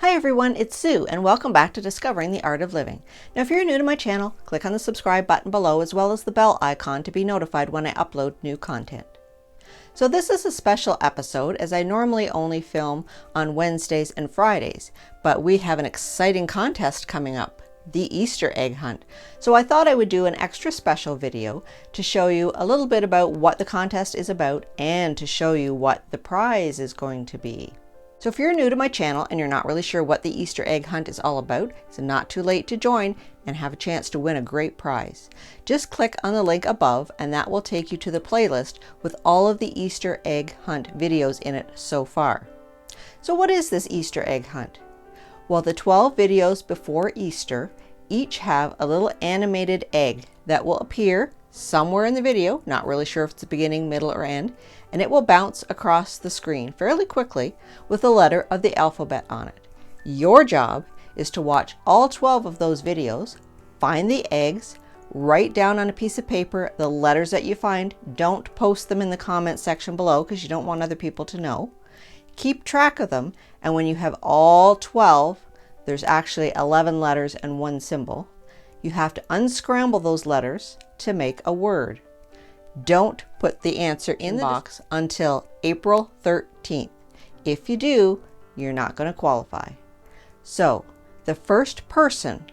Hi everyone, it's Sue and welcome back to Discovering the Art of Living. Now if you're new to my channel, click on the subscribe button below as well as the bell icon to be notified when I upload new content. So this is a special episode as I normally only film on Wednesdays and Fridays, but we have an exciting contest coming up, the Easter egg hunt. So I thought I would do an extra special video to show you a little bit about what the contest is about and to show you what the prize is going to be. So if you're new to my channel and you're not really sure what the Easter egg hunt is all about, it's not too late to join and have a chance to win a great prize. Just click on the link above and that will take you to the playlist with all of the Easter egg hunt videos in it so far. So what is this Easter egg hunt? Well, the 12 videos before Easter each have a little animated egg that will appear somewhere in the video, not really sure if it's the beginning, middle, or end, and it will bounce across the screen fairly quickly with a letter of the alphabet on it. Your job is to watch all 12 of those videos, find the eggs, write down on a piece of paper the letters that you find. Don't post them in the comment section below because you don't want other people to know. Keep track of them, and when you have all 12, there's actually 11 letters and one symbol. You have to unscramble those letters to make a word. Don't put the answer in the box until April 13th. If you do, you're not going to qualify. So the first person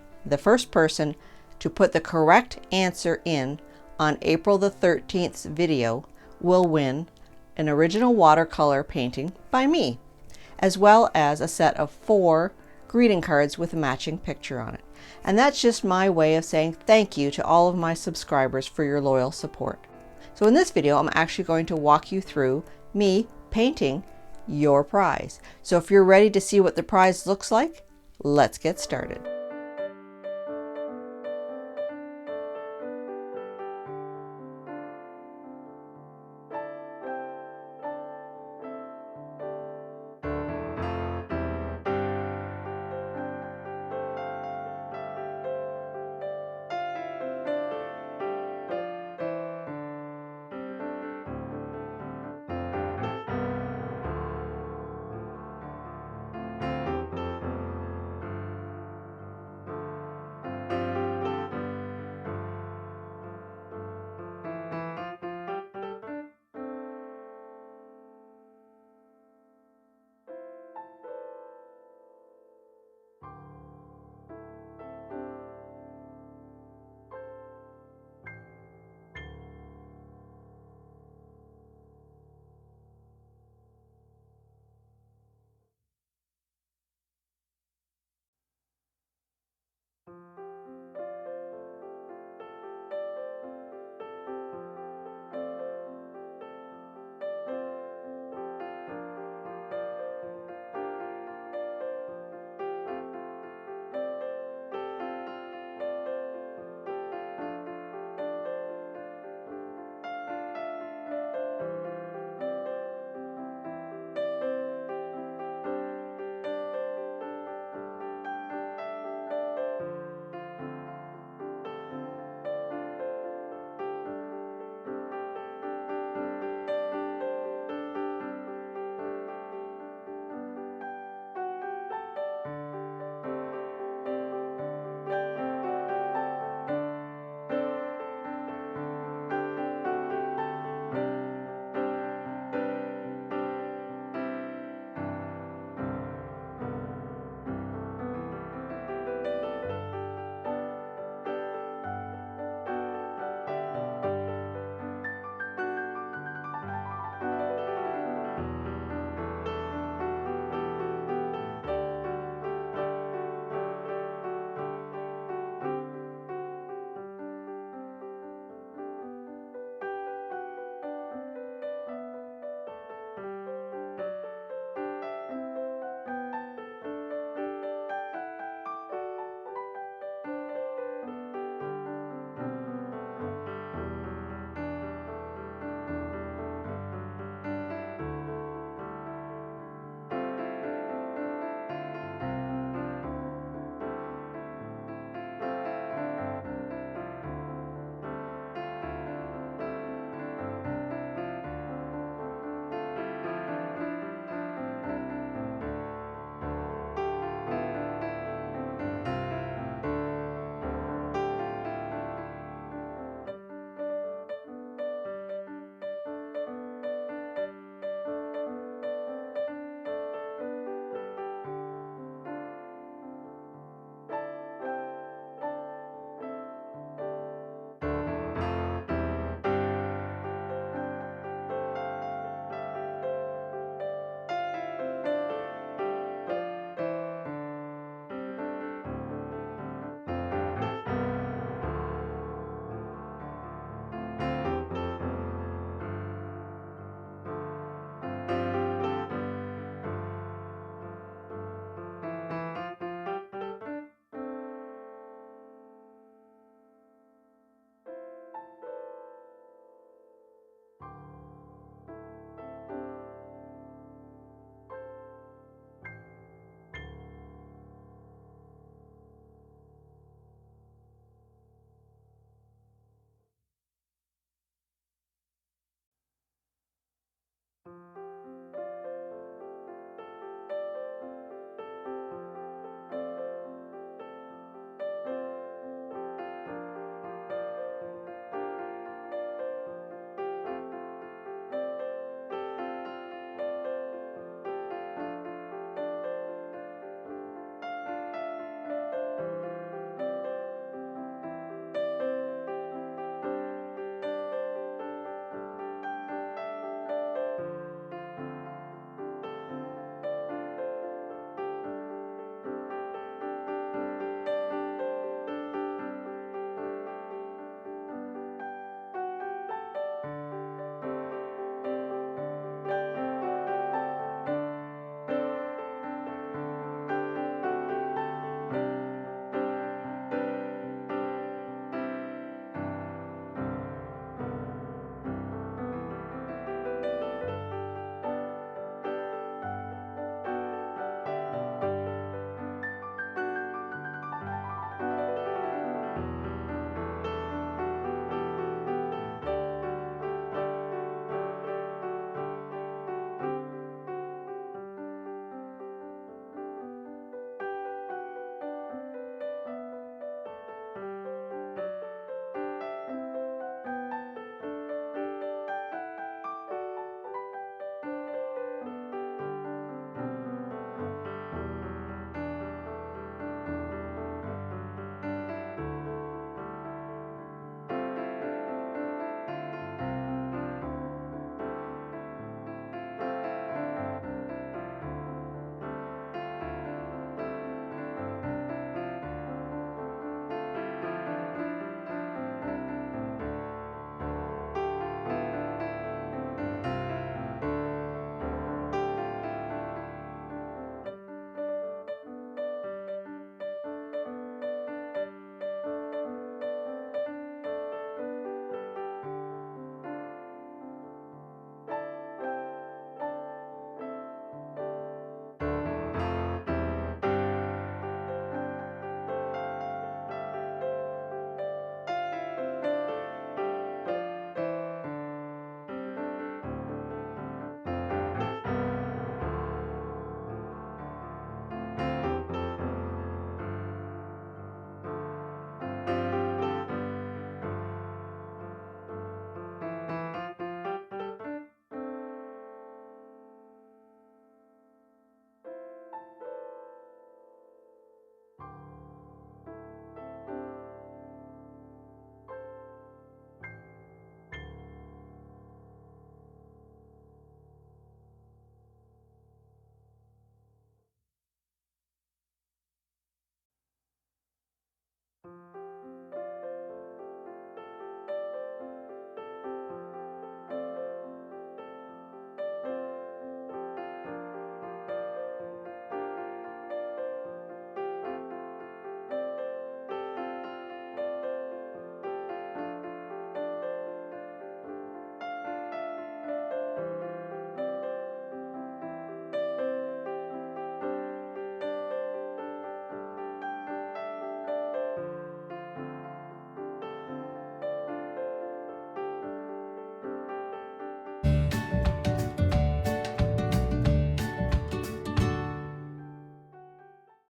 to put the correct answer in on April the 13th's video will win an original watercolor painting by me, as well as a set of 4 greeting cards with a matching picture on it. And that's just my way of saying thank you to all of my subscribers for your loyal support. So in this video, I'm actually going to walk you through me painting your prize. So if you're ready to see what the prize looks like, let's get started.